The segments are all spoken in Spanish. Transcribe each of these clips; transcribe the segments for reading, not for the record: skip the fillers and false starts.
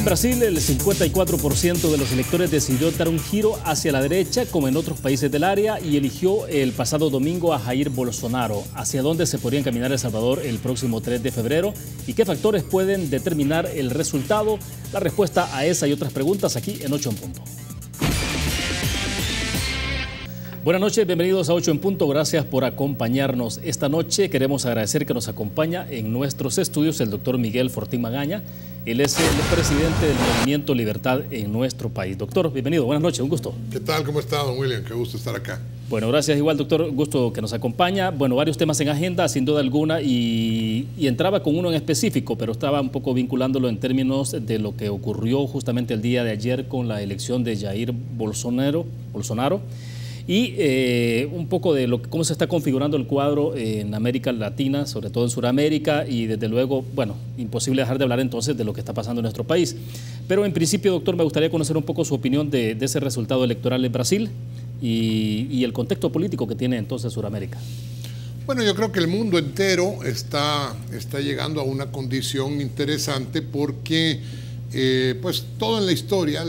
En Brasil, el 54% de los electores decidió dar un giro hacia la derecha, como en otros países del área, y eligió el pasado domingo a Jair Bolsonaro. ¿Hacia dónde se podría encaminar El Salvador el próximo 3 de febrero? ¿Y qué factores pueden determinar el resultado? La respuesta a esa y otras preguntas aquí en 8 en Punto. Buenas noches, bienvenidos a 8 en Punto. Gracias por acompañarnos esta noche. Queremos agradecer que nos acompaña en nuestros estudios el doctor Miguel Fortín Magaña. Él es el presidente del Movimiento Libertad en nuestro país. Doctor, bienvenido, buenas noches, un gusto. ¿Qué tal? ¿Cómo está, don William? Qué gusto estar acá. Bueno, gracias igual, doctor, gusto que nos acompaña. Bueno, varios temas en agenda, sin duda alguna, y entraba con uno en específico, pero estaba un poco vinculándolo en términos de lo que ocurrió justamente el día de ayer con la elección de Jair Bolsonaro. Y un poco de cómo se está configurando el cuadro en América Latina, sobre todo en Sudamérica, y desde luego, bueno, imposible dejar de hablar entonces de lo que está pasando en nuestro país. Pero en principio, doctor, me gustaría conocer un poco su opinión de ese resultado electoral en Brasil y el contexto político que tiene entonces Sudamérica. Bueno, yo creo que el mundo entero está llegando a una condición interesante porque pues todo en la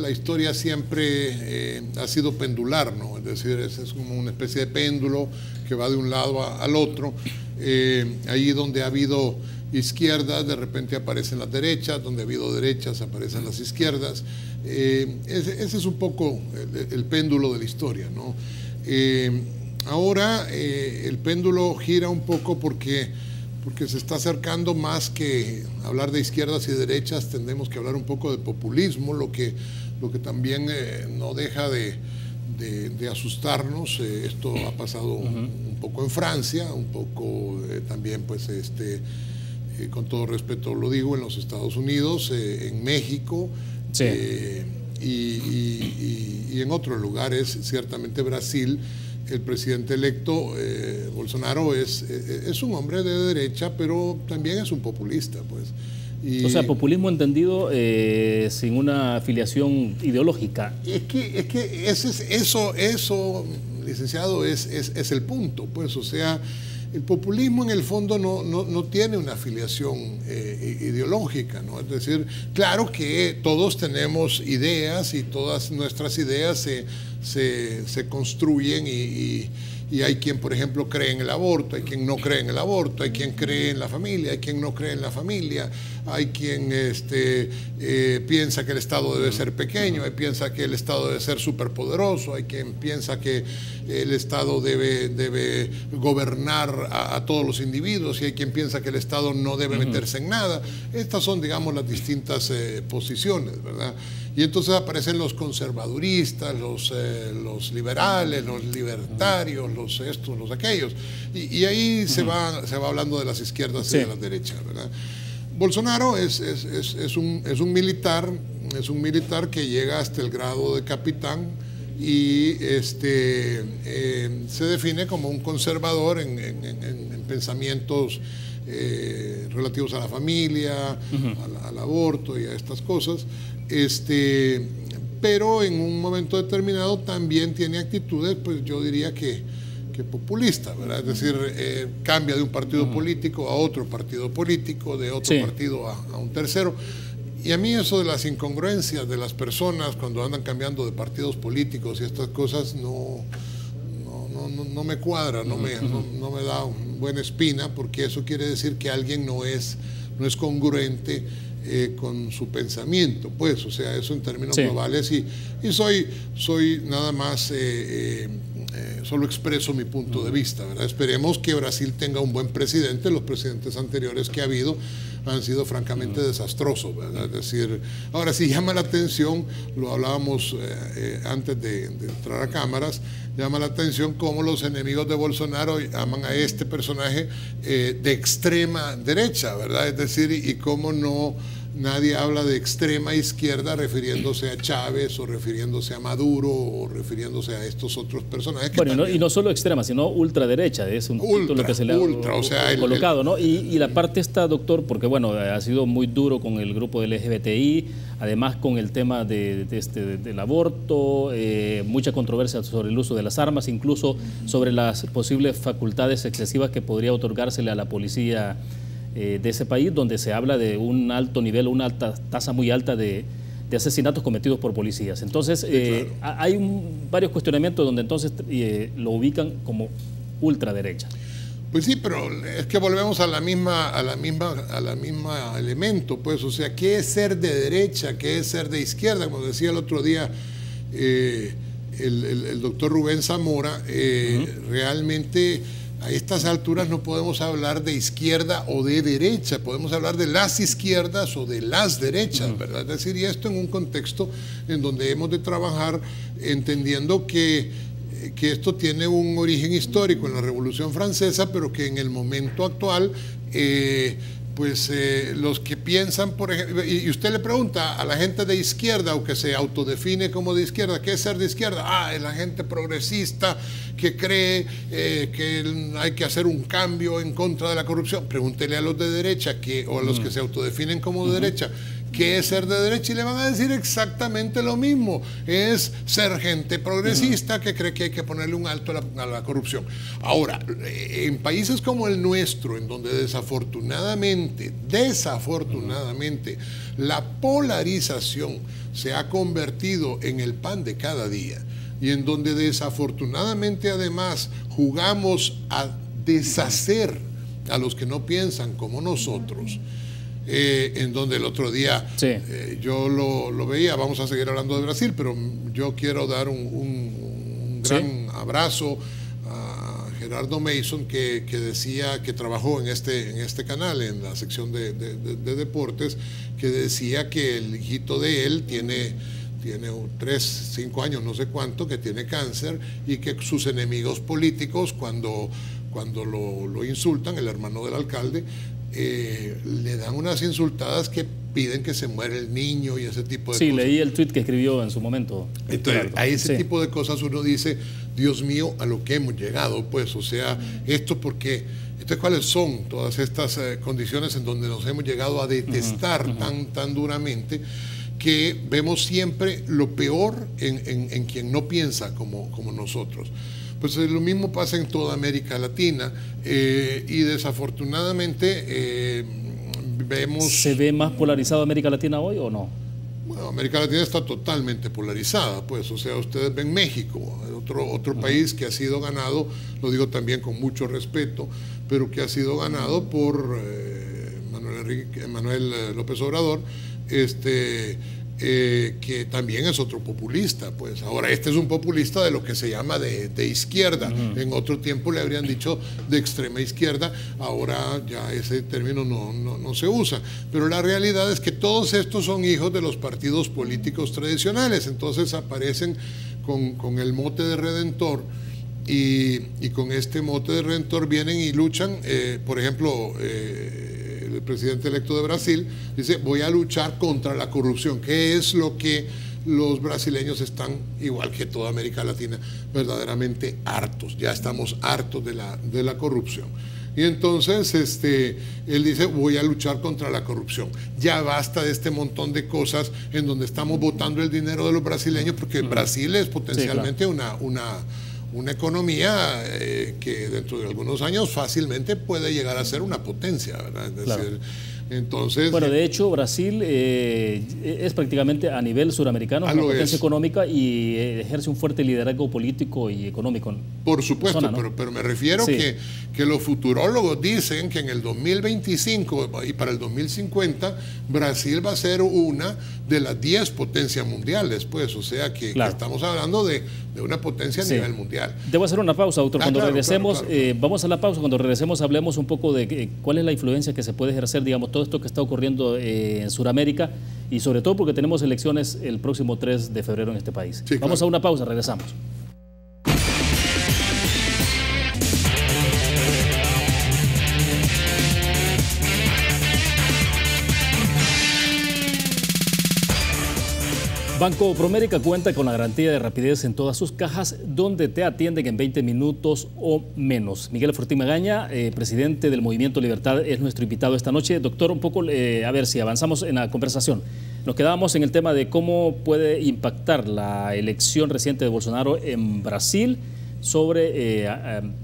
historia siempre ha sido pendular, ¿no? Es decir, es como una especie de péndulo que va de un lado al otro. Ahí donde ha habido izquierdas, de repente aparecen las derechas, donde ha habido derechas, aparecen las izquierdas. Ese es un poco el péndulo de la historia, ¿no? Ahora el péndulo gira un poco porque se está acercando más que hablar de izquierdas y derechas, tendremos que hablar un poco de populismo, lo que también no deja de asustarnos. Esto ha pasado un poco en Francia, un poco también, pues, con todo respeto lo digo, en los Estados Unidos, en México, sí. Y en otros lugares, ciertamente Brasil. El presidente electo, Bolsonaro, es un hombre de derecha, pero también es un populista, pues. O sea, populismo entendido sin una afiliación ideológica. Es que eso, licenciado, es el punto, pues. O sea, el populismo en el fondo no tiene una afiliación ideológica, ¿no? Es decir, claro que todos tenemos ideas y todas nuestras ideas se construyen y hay quien, por ejemplo, cree en el aborto, hay quien no cree en el aborto, hay quien cree en la familia, hay quien no cree en la familia, hay quien piensa que el Estado debe ser pequeño, hay quien piensa que el Estado debe ser superpoderoso, hay quien piensa que el Estado debe gobernar a todos los individuos y hay quien piensa que el Estado no debe meterse en nada. Estas son, digamos, las distintas posiciones, ¿verdad? Y entonces aparecen los conservaduristas, los liberales, los libertarios, los estos, los aquellos. Y ahí se va hablando de las izquierdas y de las derechas, ¿verdad? Bolsonaro es un militar que llega hasta el grado de capitán y se define como un conservador en pensamientos relativos a la familia, al aborto y a estas cosas. Pero en un momento determinado también tiene actitudes, pues yo diría que populista, ¿verdad? Es decir, cambia de un partido político a otro partido político, de otro partido a un tercero. Y a mí eso de las incongruencias de las personas cuando andan cambiando de partidos políticos y estas cosas no me cuadra, no me da buena espina, porque eso quiere decir que alguien no es congruente con su pensamiento, pues, o sea, eso en términos globales, y soy nada más, solo expreso mi punto de vista, ¿verdad? Esperemos que Brasil tenga un buen presidente. Los presidentes anteriores que ha habido han sido francamente desastrosos, ¿verdad? Es decir, ahora sí llama la atención, lo hablábamos antes de entrar a cámaras, llama la atención cómo los enemigos de Bolsonaro llaman a este personaje de extrema derecha, ¿verdad? Es decir, y cómo nadie habla de extrema izquierda refiriéndose a Chávez o refiriéndose a Maduro o refiriéndose a estos otros personajes. Bueno, y no solo extrema, sino ultraderecha, es un título que se le ha colocado, ¿no? Y la parte está, doctor, porque bueno, ha sido muy duro con el grupo del LGBTI, además con el tema del aborto, mucha controversia sobre el uso de las armas, incluso sobre las posibles facultades excesivas que podría otorgársele a la policía de ese país, donde se habla de un alto nivel, una tasa muy alta de de asesinatos cometidos por policías. Entonces, sí, claro, hay varios cuestionamientos donde entonces lo ubican como ultraderecha. Pues sí, pero es que volvemos a la misma elemento, pues, o sea, ¿qué es ser de derecha? ¿Qué es ser de izquierda? Como decía el otro día el doctor Rubén Zamora, realmente a estas alturas no podemos hablar de izquierda o de derecha, podemos hablar de las izquierdas o de las derechas, ¿verdad? Es decir, y esto en un contexto en donde hemos de trabajar entendiendo que esto tiene un origen histórico en la Revolución Francesa, pero que en el momento actual, los que piensan, por ejemplo, y usted le pregunta a la gente de izquierda o que se autodefine como de izquierda, ¿qué es ser de izquierda? Ah, es la gente progresista que cree que hay que hacer un cambio en contra de la corrupción. Pregúntele a los de derecha o a los que se autodefinen como de derecha, ¿qué es ser de derecha? Y le van a decir exactamente lo mismo. Es ser gente progresista que cree que hay que ponerle un alto a la corrupción. Ahora, en países como el nuestro, en donde desafortunadamente, la polarización se ha convertido en el pan de cada día, y en donde desafortunadamente además jugamos a deshacer a los que no piensan como nosotros, en donde el otro día yo lo veía, vamos a seguir hablando de Brasil, pero yo quiero dar un gran abrazo a Gerardo Mason, que decía, que trabajó en este canal, en la sección de deportes, que decía que el hijito de él tiene 3, 5 años, no sé cuánto, que tiene cáncer, y que sus enemigos políticos, cuando lo insultan, el hermano del alcalde, le dan unas insultadas que piden que se muera el niño y ese tipo de cosas. Sí, leí el tuit que escribió en su momento. Entonces, a ese tipo de cosas uno dice, Dios mío, a lo que hemos llegado, pues, o sea, esto porque... Entonces, ¿cuáles son todas estas condiciones en donde nos hemos llegado a detestar tan duramente, que vemos siempre lo peor en quien no piensa como nosotros? Pues lo mismo pasa en toda América Latina, y desafortunadamente vemos... ¿Se ve más polarizado América Latina hoy o no? Bueno, América Latina está totalmente polarizada, pues, o sea, ustedes ven México, otro país que ha sido ganado, lo digo también con mucho respeto, pero que ha sido ganado por Manuel López Obrador, que también es otro populista, pues. Ahora, este es un populista de lo que se llama de izquierda. En otro tiempo le habrían dicho de extrema izquierda, ahora ya ese término no se usa. Pero la realidad es que todos estos son hijos de los partidos políticos tradicionales, entonces aparecen con el mote de redentor, y con este mote de redentor vienen y luchan, por ejemplo, el presidente electo de Brasil dice, voy a luchar contra la corrupción, que es lo que los brasileños están, igual que toda América Latina, verdaderamente hartos. Ya estamos hartos de la corrupción. Y entonces él dice, voy a luchar contra la corrupción. Ya basta de este montón de cosas en donde estamos botando el dinero de los brasileños, porque Brasil es potencialmente una economía que dentro de algunos años fácilmente puede llegar a ser una potencia, ¿verdad? Es decir, entonces... Bueno, de hecho, Brasil es prácticamente a nivel suramericano una potencia económica y ejerce un fuerte liderazgo político y económico. Por supuesto, pero me refiero que los futurólogos dicen que en el 2025 y para el 2050 Brasil va a ser una de las 10 potencias mundiales, pues, o sea que estamos hablando de una potencia a nivel mundial. Debo hacer una pausa, doctor. Cuando regresemos, vamos a la pausa. Cuando regresemos hablemos un poco de cuál es la influencia que se puede ejercer, digamos, todo esto que está ocurriendo en Sudamérica, y sobre todo porque tenemos elecciones el próximo 3 de febrero en este país. Vamos a una pausa, regresamos. Banco Promérica cuenta con la garantía de rapidez en todas sus cajas, donde te atienden en 20 minutos o menos. Miguel Fortín Magaña, presidente del Movimiento Libertad, es nuestro invitado esta noche. Doctor, un poco, a ver si avanzamos en la conversación. Nos quedábamos en el tema de cómo puede impactar la elección reciente de Bolsonaro en Brasil, sobre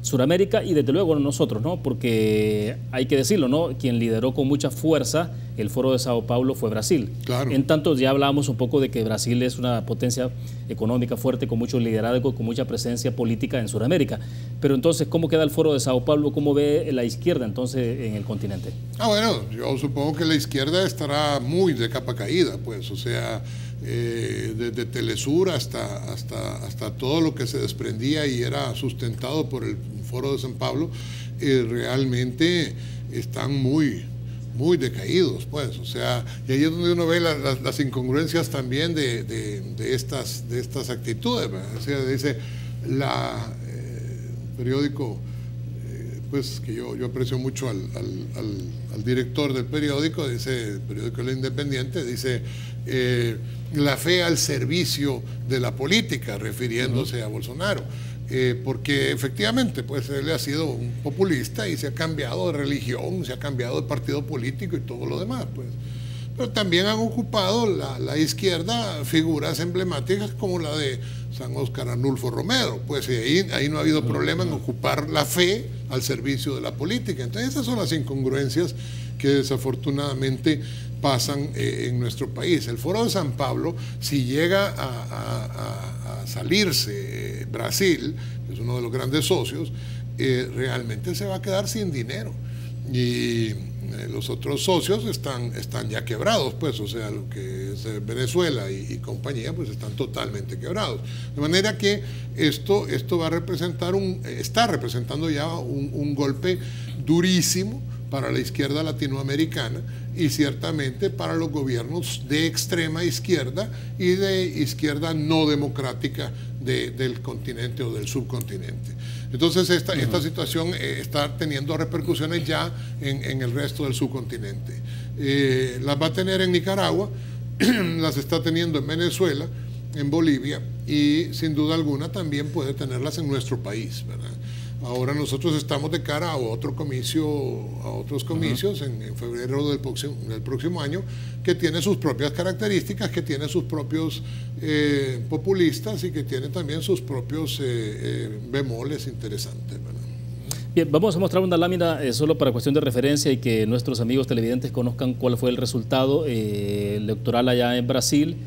Sudamérica y desde luego nosotros, ¿no? Porque hay que decirlo, ¿no? Quien lideró con mucha fuerza el Foro de Sao Paulo fue Brasil. Claro. En tanto ya hablábamos un poco de que Brasil es una potencia económica fuerte, con mucho liderazgo, con mucha presencia política en Sudamérica. Pero entonces, ¿cómo queda el Foro de Sao Paulo? ¿Cómo ve la izquierda entonces en el continente? Bueno, yo supongo que la izquierda estará muy de capa caída, pues, o sea, desde Telesur hasta todo lo que se desprendía y era sustentado por el Foro de San Pablo, realmente están muy decaídos, pues, o sea, y ahí es donde uno ve las incongruencias también de estas actitudes, ¿verdad? O sea, dice periódico, pues que yo aprecio mucho al director del periódico, dice, el periódico El Independiente, dice, la fe al servicio de la política, refiriéndose a Bolsonaro. Porque efectivamente, pues él ha sido un populista y se ha cambiado de religión, se ha cambiado de partido político y todo lo demás, pues. Pero también han ocupado la izquierda figuras emblemáticas como la de San Óscar Arnulfo Romero, pues ahí no ha habido problema en ocupar la fe al servicio de la política. Entonces esas son las incongruencias que desafortunadamente pasan en nuestro país. El Foro de San Pablo, si llega a salirse Brasil, que es uno de los grandes socios, realmente se va a quedar sin dinero. Y los otros socios están ya quebrados, pues, o sea, lo que es Venezuela y compañía, pues están totalmente quebrados. De manera que esto va a representar está representando ya un golpe durísimo para la izquierda latinoamericana y ciertamente para los gobiernos de extrema izquierda y de izquierda no democrática del continente o del subcontinente. Entonces esta situación está teniendo repercusiones ya en el resto del subcontinente. Las va a tener en Nicaragua, las está teniendo en Venezuela, en Bolivia y sin duda alguna también puede tenerlas en nuestro país, ¿verdad? Ahora nosotros estamos de cara a otros comicios en febrero del próximo año, que tiene sus propias características, que tiene sus propios populistas y que tiene también sus propios bemoles interesantes, ¿verdad? Bien, vamos a mostrar una lámina solo para cuestión de referencia y que nuestros amigos televidentes conozcan cuál fue el resultado electoral allá en Brasil.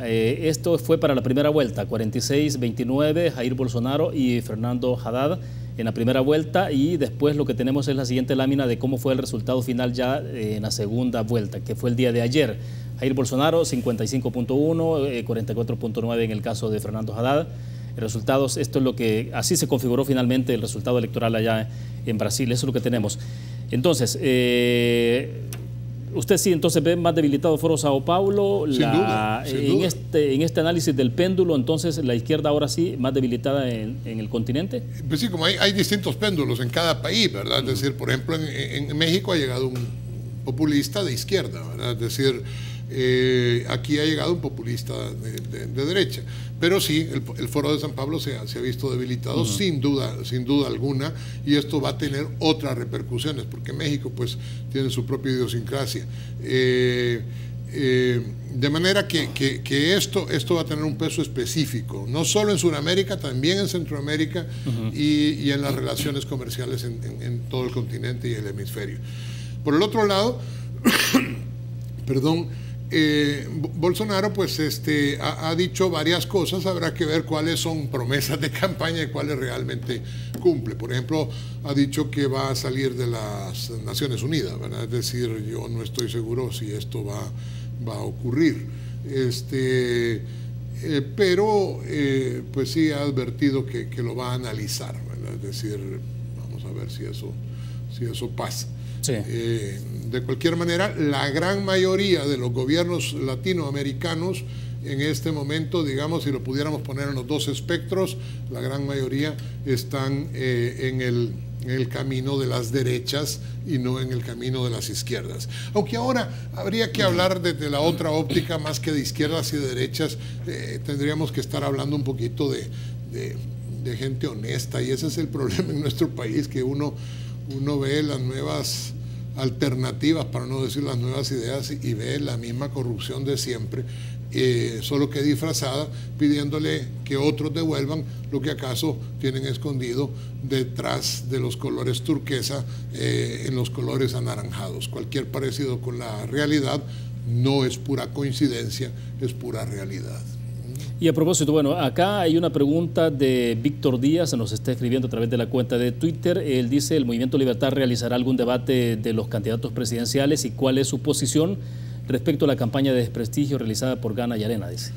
Esto fue para la primera vuelta, 46-29, Jair Bolsonaro y Fernando Haddad en la primera vuelta, y después lo que tenemos es la siguiente lámina de cómo fue el resultado final ya en la segunda vuelta, que fue el día de ayer. Jair Bolsonaro 55.1, 44.9 en el caso de Fernando Haddad. Resultados, esto es lo que, así se configuró finalmente el resultado electoral allá en Brasil, eso es lo que tenemos. Entonces, usted sí, entonces ve más debilitado Foro Sao Paulo. Sin duda. En este análisis del péndulo, entonces la izquierda ahora sí más debilitada en el continente. Pues sí, como hay distintos péndulos en cada país, ¿verdad? Es decir, por ejemplo, en México ha llegado un populista de izquierda, ¿verdad? Es decir, aquí ha llegado un populista de derecha. Pero sí, el Foro de San Pablo se ha visto debilitado sin duda alguna, y esto va a tener otras repercusiones, porque México pues tiene su propia idiosincrasia. De manera que esto va a tener un peso específico, no solo en Sudamérica, también en Centroamérica y en las relaciones comerciales en todo el continente y el hemisferio. Por el otro lado, perdón, Bolsonaro pues ha dicho varias cosas, habrá que ver cuáles son promesas de campaña y cuáles realmente cumple. Por ejemplo, ha dicho que va a salir de las Naciones Unidas, ¿verdad? Es decir, yo no estoy seguro si esto va a ocurrir. Pero pues sí ha advertido que lo va a analizar, ¿verdad? Es decir, vamos a ver si eso pasa. Sí. De cualquier manera, la gran mayoría de los gobiernos latinoamericanos en este momento, digamos, si lo pudiéramos poner en los dos espectros, la gran mayoría están en el camino de las derechas y no en el camino de las izquierdas. Aunque ahora habría que hablar desde la otra óptica, más que de izquierdas y de derechas, tendríamos que estar hablando un poquito de gente honesta, y ese es el problema en nuestro país, que uno ve las nuevas alternativas, para no decir las nuevas ideas, y ve la misma corrupción de siempre, solo que disfrazada, pidiéndole que otros devuelvan lo que acaso tienen escondido detrás de los colores turquesa, en los colores anaranjados. Cualquier parecido con la realidad no es pura coincidencia, es pura realidad. Y a propósito, bueno, acá hay una pregunta de Víctor Díaz, se nos está escribiendo a través de la cuenta de Twitter. Él dice: ¿el Movimiento Libertad realizará algún debate de los candidatos presidenciales y cuál es su posición respecto a la campaña de desprestigio realizada por Gana y Arena? Dice.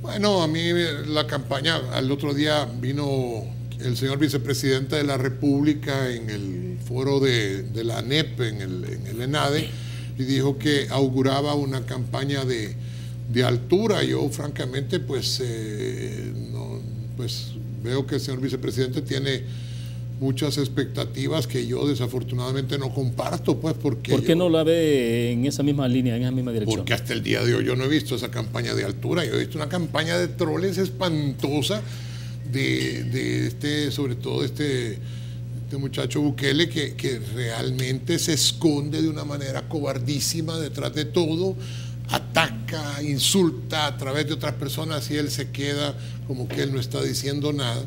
Bueno, a mí la campaña, al otro día vino el señor vicepresidente de la República en el foro de la ANEP, en el ENADE, y dijo que auguraba una campaña de altura. Yo francamente pues veo que el señor vicepresidente tiene muchas expectativas que yo desafortunadamente no comparto, pues porque... ¿Por qué no la ve en esa misma línea, en esa misma dirección? Porque hasta el día de hoy yo no he visto esa campaña de altura. Yo he visto una campaña de troles espantosa sobre todo este muchacho Bukele, que realmente se esconde de una manera cobardísima detrás de todo, ataca, insulta a través de otras personas y él se queda como que él no está diciendo nada.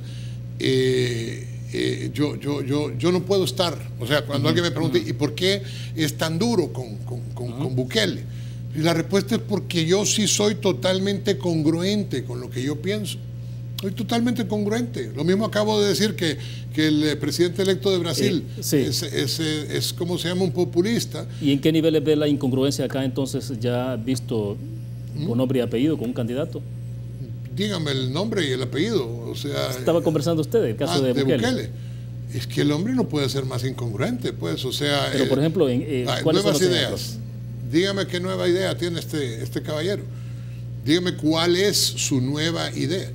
Yo no puedo estar, o sea, cuando alguien me pregunte ¿y por qué es tan duro con Bukele? Y la respuesta es porque yo sí soy totalmente congruente con lo que yo pienso. Soy totalmente congruente. Lo mismo acabo de decir que el presidente electo de Brasil es como se llama, un populista. ¿Y en qué niveles ve la incongruencia acá entonces, ya visto con nombre y apellido, con un candidato? Dígame el nombre y el apellido. O sea, estaba conversando usted el caso de Bukele. Es que el hombre no puede ser más incongruente, pues, o sea... Pero, por ejemplo, ¿cuáles nuevas ideas? Dígame qué nueva idea tiene este caballero. Dígame cuál es su nueva idea.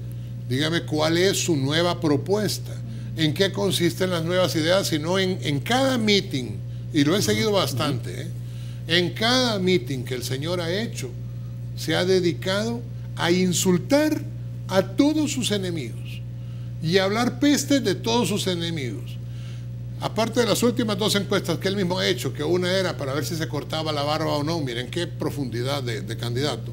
Dígame cuál es su nueva propuesta. ¿En qué consisten las nuevas ideas? Sino en cada meeting, y lo he seguido bastante, en cada meeting que el señor ha hecho, se ha dedicado a insultar a todos sus enemigos y a hablar peste de todos sus enemigos. Aparte de las últimas dos encuestas que él mismo ha hecho, que una era para ver si se cortaba la barba o no, miren qué profundidad de candidato,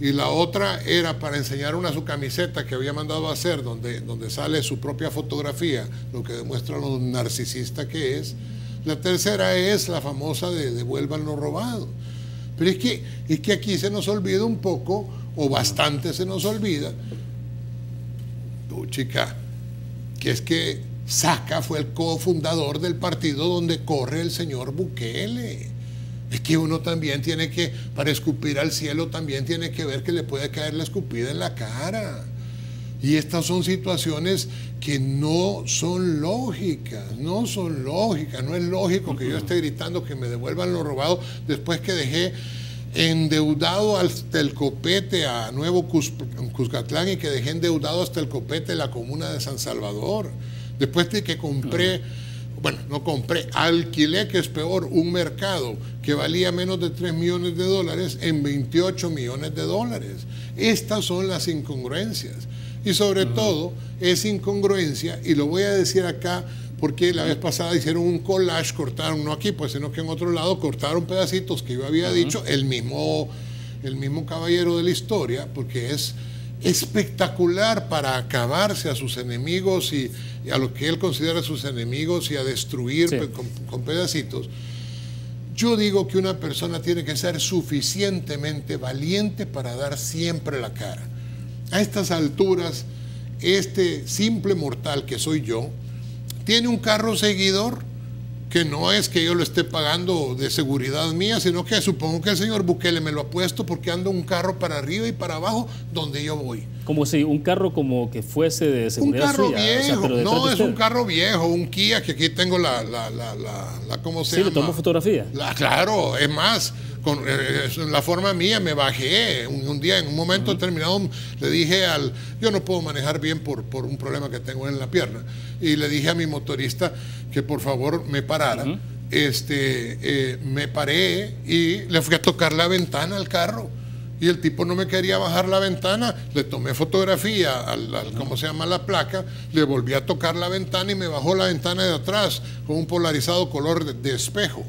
y la otra era para enseñar su camiseta que había mandado a hacer, donde sale su propia fotografía, lo que demuestra lo narcisista que es. La tercera es la famosa de devuelvan lo robado. Pero es que aquí se nos olvida un poco, o bastante se nos olvida, chica, que es que Saca fue el cofundador del partido donde corre el señor Bukele. Es que uno también tiene que, para escupir al cielo, también tiene que ver que le puede caer la escupida en la cara. Y estas son situaciones que no son lógicas, no son lógicas. No es lógico que yo esté gritando que me devuelvan lo robado después que dejé endeudado hasta el copete a Nuevo Cuscatlán y que dejé endeudado hasta el copete la comuna de San Salvador. Después de que compré, bueno, no compré, alquilé, que es peor, un mercado que valía menos de $3 millones en $28 millones. Estas son las incongruencias. Y sobre todo, es incongruencia, y lo voy a decir acá, porque la vez pasada hicieron un collage, cortaron, no aquí, pues, sino que en otro lado cortaron pedacitos que yo había dicho, el mismo caballero de la historia, porque es espectacular para acabarse a sus enemigos y a lo que él considera sus enemigos y a destruir con pedacitos. Yo digo que una persona tiene que ser suficientemente valiente para dar siempre la cara. A estas alturas, este simple mortal que soy yo, tiene un carro seguidor que no es que yo lo esté pagando de seguridad mía, sino que supongo que el señor Bukele me lo ha puesto porque ando un carro para arriba y para abajo donde yo voy. Como si un carro como que fuese de seguridad. Un carro suya, viejo, o sea, no es un carro viejo, un Kia, que aquí tengo ¿cómo se llama? Sí, le tomó fotografía. Claro, es más, con la forma mía me bajé un día, en un momento determinado le dije yo no puedo manejar bien por un problema que tengo en la pierna, y le dije a mi motorista que por favor me parara. Me paré y le fui a tocar la ventana al carro y el tipo no me quería bajar la ventana. Le tomé fotografía ¿cómo se llama? La placa, le volví a tocar la ventana y me bajó la ventana de atrás con un polarizado color de espejo.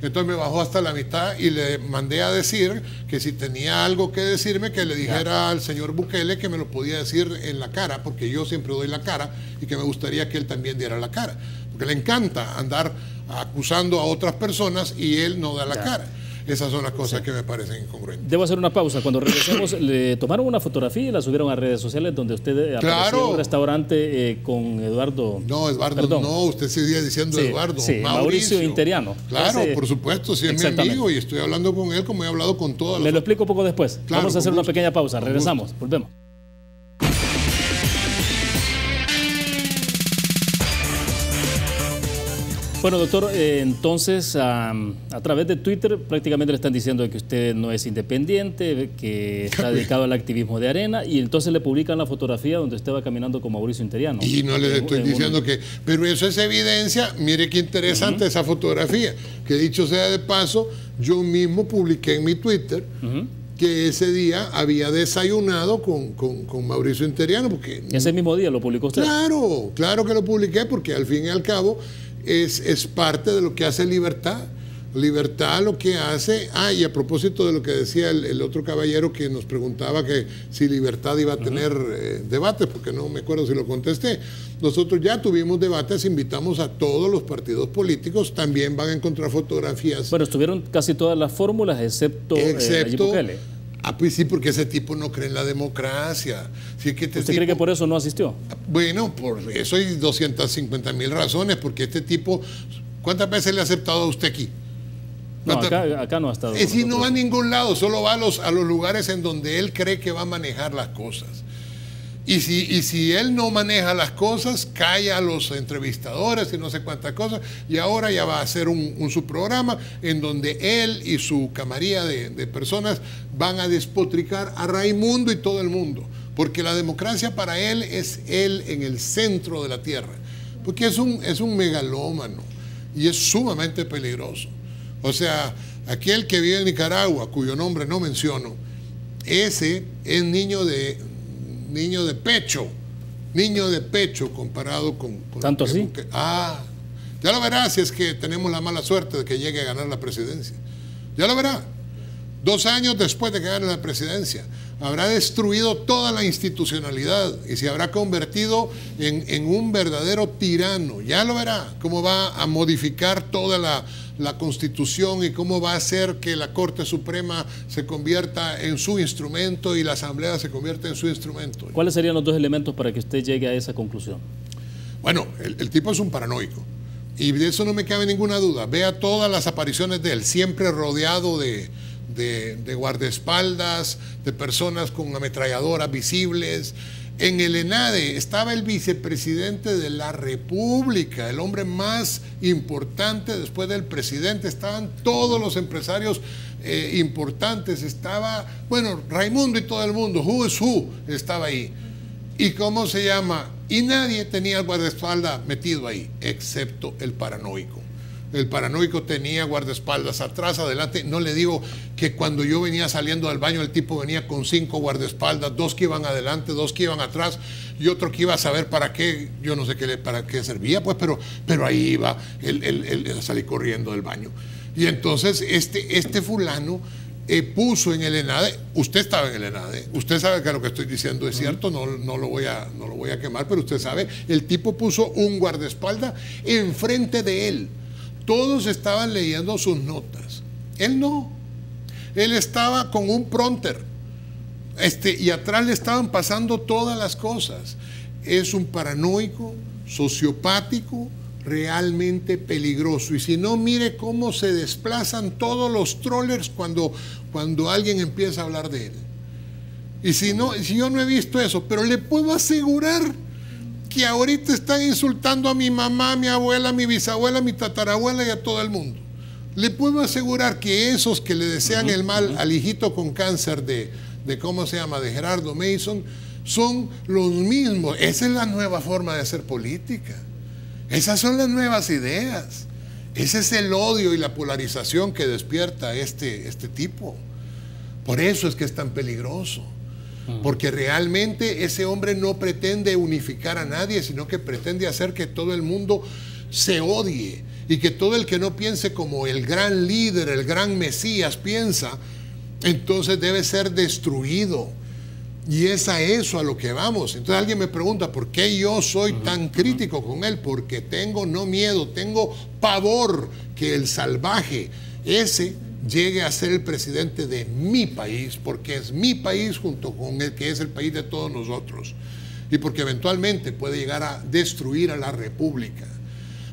Entonces me bajó hasta la mitad y le mandé a decir que si tenía algo que decirme, que le dijera al señor Bukele que me lo podía decir en la cara, porque yo siempre doy la cara y que me gustaría que él también diera la cara. Porque le encanta andar acusando a otras personas y él no da la cara. Esas son las cosas que me parecen incongruentes. Debo hacer una pausa. Cuando regresemos, le tomaron una fotografía y la subieron a redes sociales donde usted apareció en un restaurante con Eduardo. No, Eduardo, no, usted sigue diciendo Eduardo. Sí, Mauricio Interiano. Claro, por supuesto, si es mi amigo y estoy hablando con él como he hablado con todas las. Le lo explico un poco después. Claro, vamos a hacer una pequeña pausa. Regresamos, volvemos. Bueno, doctor, entonces a través de Twitter prácticamente le están diciendo que usted no es independiente, que está dedicado al activismo de arena, y entonces le publican la fotografía donde usted va caminando con Mauricio Interiano. Y no le estoy diciendo que... Pero eso es evidencia, mire qué interesante esa fotografía, que dicho sea de paso, yo mismo publiqué en mi Twitter que ese día había desayunado con Mauricio Interiano. Porque, ese mismo día lo publicó usted. Claro, claro que lo publiqué, porque al fin y al cabo... Es parte de lo que hace Libertad. Libertad lo que hace... y a propósito de lo que decía el otro caballero que nos preguntaba que si Libertad iba a tener debates, porque no me acuerdo si lo contesté. Nosotros ya tuvimos debates, invitamos a todos los partidos políticos, también van a encontrar fotografías. Bueno, estuvieron casi todas las fórmulas, excepto Nayib Bukele. Pues sí, porque ese tipo no cree en la democracia. Sí, que ¿Usted cree que por eso no asistió? Bueno, por eso hay 250,000 razones, porque este tipo, ¿cuántas veces le ha aceptado a usted aquí? No, acá no ha estado. Es decir, no va a ningún lado, solo va a los lugares en donde él cree que va a manejar las cosas. Y si él no maneja las cosas, calla a los entrevistadores y no sé cuántas cosas, y ahora ya va a hacer un subprograma en donde él y su camarilla de personas van a despotricar a Raimundo y todo el mundo, porque la democracia para él es él en el centro de la tierra, porque es un megalómano y es sumamente peligroso. O sea, aquel que vive en Nicaragua, cuyo nombre no menciono, ese es niño de pecho comparado con ¿Tanto así? Ya lo verá si es que tenemos la mala suerte de que llegue a ganar la presidencia. Ya lo verá. 2 años después de que gane la presidencia, habrá destruido toda la institucionalidad y se habrá convertido en un verdadero tirano. Ya lo verá cómo va a modificar toda la Constitución y cómo va a hacer que la Corte Suprema se convierta en su instrumento y la Asamblea se convierta en su instrumento. ¿Cuáles serían los 2 elementos para que usted llegue a esa conclusión? Bueno, el tipo es un paranoico y de eso no me cabe ninguna duda. Vea todas las apariciones de él, siempre rodeado de guardaespaldas, de personas con ametralladoras visibles. En el ENADE estaba el vicepresidente de la República, el hombre más importante después del presidente. Estaban todos los empresarios importantes. Estaba, bueno, Raimundo y todo el mundo, who is who, estaba ahí. ¿Y cómo se llama? Y nadie tenía el guardaespaldas metido ahí, excepto el paranoico. El paranoico tenía guardaespaldas atrás, adelante. No le digo que cuando yo venía saliendo del baño el tipo venía con 5 guardaespaldas, 2 que iban adelante, 2 que iban atrás y otro que iba a saber para qué, yo no sé para qué servía, pues, pero ahí iba él a salir corriendo del baño. Y entonces este fulano puso en el ENADE, usted estaba en el ENADE, usted sabe que lo que estoy diciendo es cierto, no lo voy a quemar, pero usted sabe, el tipo puso un guardaespaldas enfrente de él. Todos estaban leyendo sus notas. Él no. Él estaba con un prompter. Y atrás le estaban pasando todas las cosas. Es un paranoico, sociopático, realmente peligroso. Y si no, mire cómo se desplazan todos los trollers cuando alguien empieza a hablar de él. Y si yo no he visto eso, pero le puedo asegurar que ahorita están insultando a mi mamá, a mi abuela, a mi bisabuela, a mi tatarabuela y a todo el mundo. Le puedo asegurar que esos que le desean el mal al hijito con cáncer de ¿cómo se llama?, de Gerardo Mason, son los mismos. Esa es la nueva forma de hacer política. Esas son las nuevas ideas. Ese es el odio y la polarización que despierta este tipo. Por eso es que es tan peligroso. Porque realmente ese hombre no pretende unificar a nadie, sino que pretende hacer que todo el mundo se odie y que todo el que no piense como el gran líder, el gran Mesías piensa, entonces debe ser destruido. Y es a eso a lo que vamos. Entonces alguien me pregunta, ¿por qué yo soy tan crítico con él? Porque tengo no miedo, tengo pavor que el salvaje ese llegue a ser el presidente de mi país, porque es mi país junto con el que es el país de todos nosotros. Y porque eventualmente puede llegar a destruir a la república.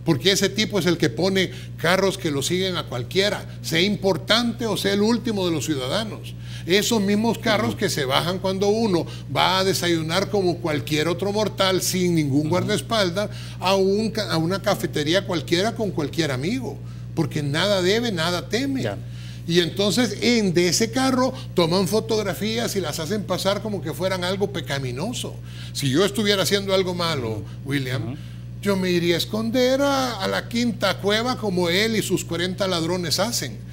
Porque ese tipo es el que pone carros que lo siguen a cualquiera, sea importante o sea el último de los ciudadanos. Esos mismos carros que se bajan cuando uno va a desayunar como cualquier otro mortal, sin ningún guardaespaldas, a una cafetería cualquiera con cualquier amigo. Porque nada debe, nada teme. Ya. Y entonces de ese carro toman fotografías y las hacen pasar como que fueran algo pecaminoso. Si yo estuviera haciendo algo malo, William, yo me iría a esconder a la quinta cueva como él y sus 40 ladrones hacen.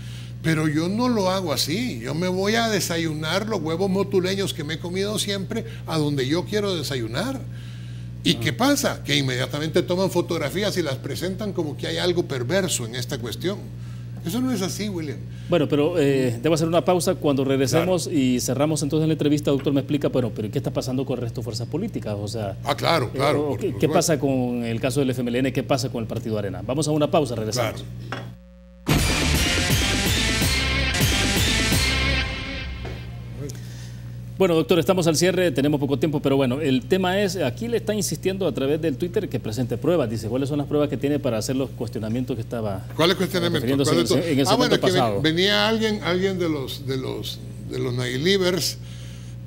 Pero yo no lo hago así. Yo me voy a desayunar los huevos motuleños que me he comido siempre a donde yo quiero desayunar. ¿Y qué pasa? Que inmediatamente toman fotografías y las presentan como que hay algo perverso en esta cuestión. Eso no es así, William. Bueno, pero debo hacer una pausa. Cuando regresemos y cerramos entonces la entrevista, doctor, me explica, bueno, pero ¿qué está pasando con el resto de fuerzas políticas? O sea, claro. ¿Qué pasa con el caso del FMLN? ¿Qué pasa con el Partido Arena? Vamos a una pausa, regresamos. Claro. Bueno, doctor, estamos al cierre, tenemos poco tiempo, pero bueno, el tema es, aquí le está insistiendo a través del Twitter que presente pruebas. Dice, ¿cuáles son las pruebas que tiene para hacer los cuestionamientos que estaba... ¿Cuáles cuestionamientos? En el segmento pasado. Venía alguien de los Nailivers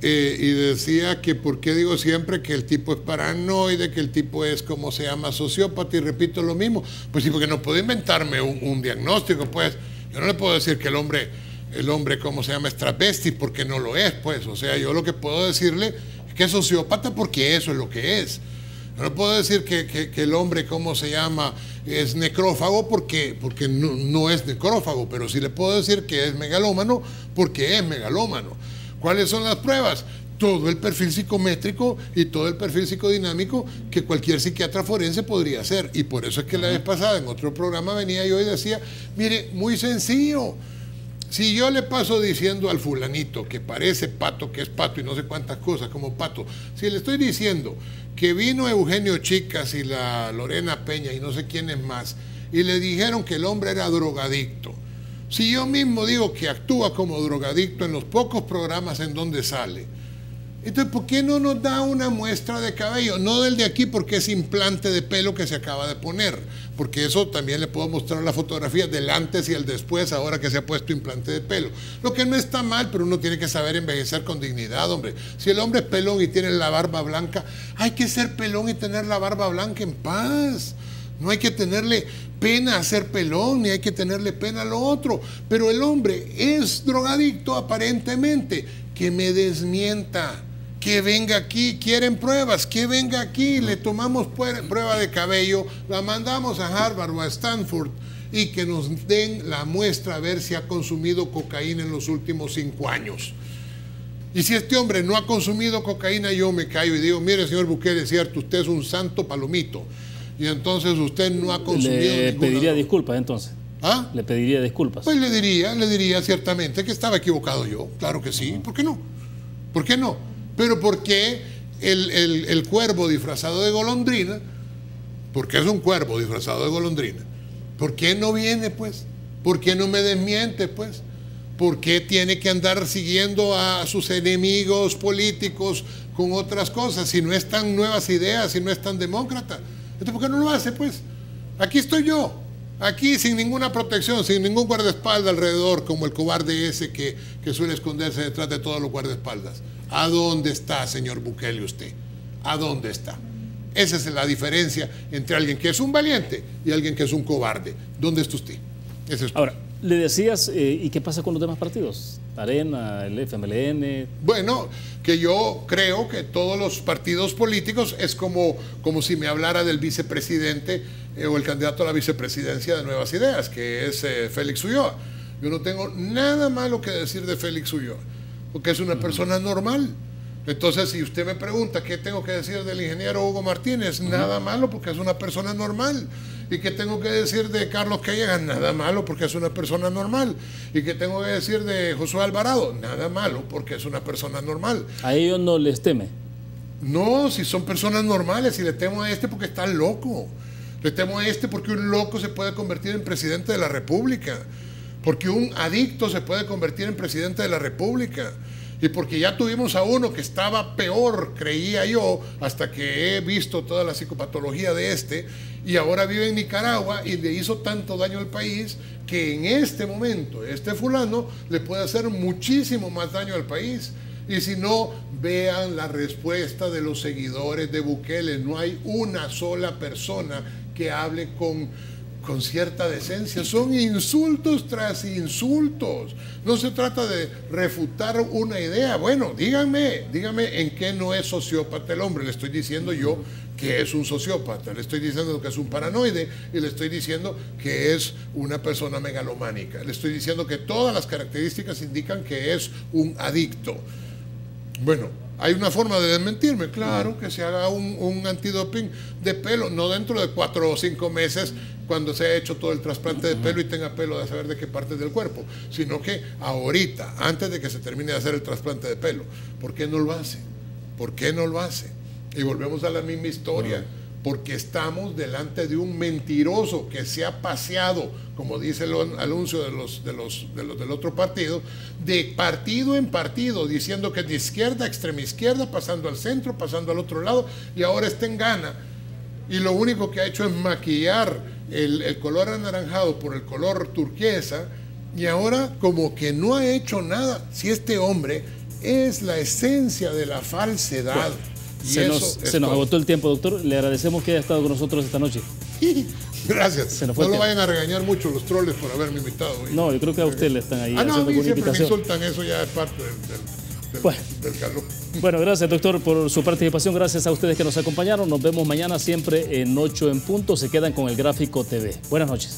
y decía que por qué digo siempre que el tipo es paranoide, que el tipo es, ¿cómo se llama?, sociópata, y repito lo mismo. Pues sí, porque no puedo inventarme un diagnóstico, pues. Yo no le puedo decir que el hombre, ¿cómo se llama?, es travesti, porque no lo es, pues. O sea, yo lo que puedo decirle es que es sociópata porque eso es lo que es. No le puedo decir que el hombre, ¿cómo se llama?, es necrófago porque no es necrófago, pero sí le puedo decir que es megalómano porque es megalómano. ¿Cuáles son las pruebas? Todo el perfil psicométrico y todo el perfil psicodinámico que cualquier psiquiatra forense podría hacer. Y por eso es que la vez pasada en otro programa venía yo y decía, mire, muy sencillo. Si yo le paso diciendo al fulanito que parece pato, que es pato y no sé cuántas cosas como pato, si le estoy diciendo que vino Eugenio Chicas y la Lorena Peña y no sé quiénes más, y le dijeron que el hombre era drogadicto, si yo mismo digo que actúa como drogadicto en los pocos programas en donde sale, entonces ¿por qué no nos da una muestra de cabello? No del de aquí porque es implante de pelo que se acaba de poner, porque eso también le puedo mostrar la fotografía del antes y el después, ahora que se ha puesto implante de pelo. Lo que no está mal, pero uno tiene que saber envejecer con dignidad, hombre. Si el hombre es pelón y tiene la barba blanca, hay que ser pelón y tener la barba blanca en paz. No hay que tenerle pena a ser pelón, ni hay que tenerle pena a lo otro. Pero el hombre es drogadicto aparentemente. Que me desmienta. Que venga aquí, quieren pruebas, que venga aquí, le tomamos prueba de cabello, la mandamos a Harvard o a Stanford y que nos den la muestra a ver si ha consumido cocaína en los últimos 5 años. Y si este hombre no ha consumido cocaína, yo me callo y digo, mire, señor Bukele, es cierto, usted es un santo palomito. Y entonces usted no ha consumido Le pediría disculpas entonces. ¿Ah? Le pediría disculpas. Pues le diría ciertamente que estaba equivocado yo, claro que sí. ¿Por qué no? ¿Por qué no? Pero ¿por qué el cuervo disfrazado de golondrina? Porque es un cuervo disfrazado de golondrina. ¿Por qué no viene, pues? ¿Por qué no me desmiente, pues? ¿Por qué tiene que andar siguiendo a sus enemigos políticos con otras cosas? Si no es tan nuevas ideas, si no es tan demócrata. Entonces, ¿por qué no lo hace, pues? Aquí estoy yo. Aquí sin ninguna protección, sin ningún guardaespaldas alrededor, como el cobarde ese que suele esconderse detrás de todos los guardaespaldas. ¿A dónde está, señor Bukele, usted? ¿A dónde está? Esa es la diferencia entre alguien que es un valiente y alguien que es un cobarde. ¿Dónde está usted? Ese es Ahora, le decías, ¿y qué pasa con los demás partidos? Arena, el FMLN. Bueno, que yo creo que todos los partidos políticos es como si me hablara del vicepresidente o el candidato a la vicepresidencia de Nuevas Ideas, que es Félix Ulloa. Yo no tengo nada malo que decir de Félix Ulloa, porque es una persona normal. Entonces, si usted me pregunta qué tengo que decir del ingeniero Hugo Martínez, nada malo porque es una persona normal. ¿Y qué tengo que decir de Carlos Callejas? Nada malo porque es una persona normal. ¿Y qué tengo que decir de Josué Alvarado? Nada malo porque es una persona normal. ¿A ellos no les teme? No, si son personas normales, y le temo a este porque está loco. Le temo a este porque un loco se puede convertir en presidente de la República. Porque un adicto se puede convertir en presidente de la República. Y porque ya tuvimos a uno que estaba peor, creía yo, hasta que he visto toda la psicopatología de este, y ahora vive en Nicaragua y le hizo tanto daño al país que en este momento este fulano le puede hacer muchísimo más daño al país. Y si no, vean la respuesta de los seguidores de Bukele. No hay una sola persona que hable con cierta decencia. Son insultos tras insultos. No se trata de refutar una idea. Bueno, díganme en qué no es sociópata el hombre. Le estoy diciendo yo que es un sociópata, le estoy diciendo que es un paranoide y le estoy diciendo que es una persona megalománica. Le estoy diciendo que todas las características indican que es un adicto. Bueno, ¿hay una forma de desmentirme? Claro, que se haga un antidoping de pelo, no dentro de 4 o 5 meses cuando se ha hecho todo el trasplante de pelo y tenga pelo de saber de qué parte del cuerpo, sino que ahorita, antes de que se termine de hacer el trasplante de pelo. ¿Por qué no lo hace? ¿Por qué no lo hace? Y volvemos a la misma historia. Porque estamos delante de un mentiroso que se ha paseado, como dice el anuncio del otro partido, de partido en partido, diciendo que es de izquierda, extrema izquierda, pasando al centro, pasando al otro lado, y ahora está en Ghana. Y lo único que ha hecho es maquillar el color anaranjado por el color turquesa, y ahora como que no ha hecho nada. Si este hombre es la esencia de la falsedad. Bueno, se nos agotó el tiempo, doctor. Le agradecemos que haya estado con nosotros esta noche. Gracias. No lo vayan a regañar mucho los troles por haberme invitado. No, yo creo que a usted le están ahí haciendo alguna siempre invitación. Me insultan, eso ya es parte del calor. Bueno, gracias, doctor, por su participación. Gracias a ustedes que nos acompañaron. Nos vemos mañana siempre en 8 en punto. Se quedan con el Gráfico TV. Buenas noches.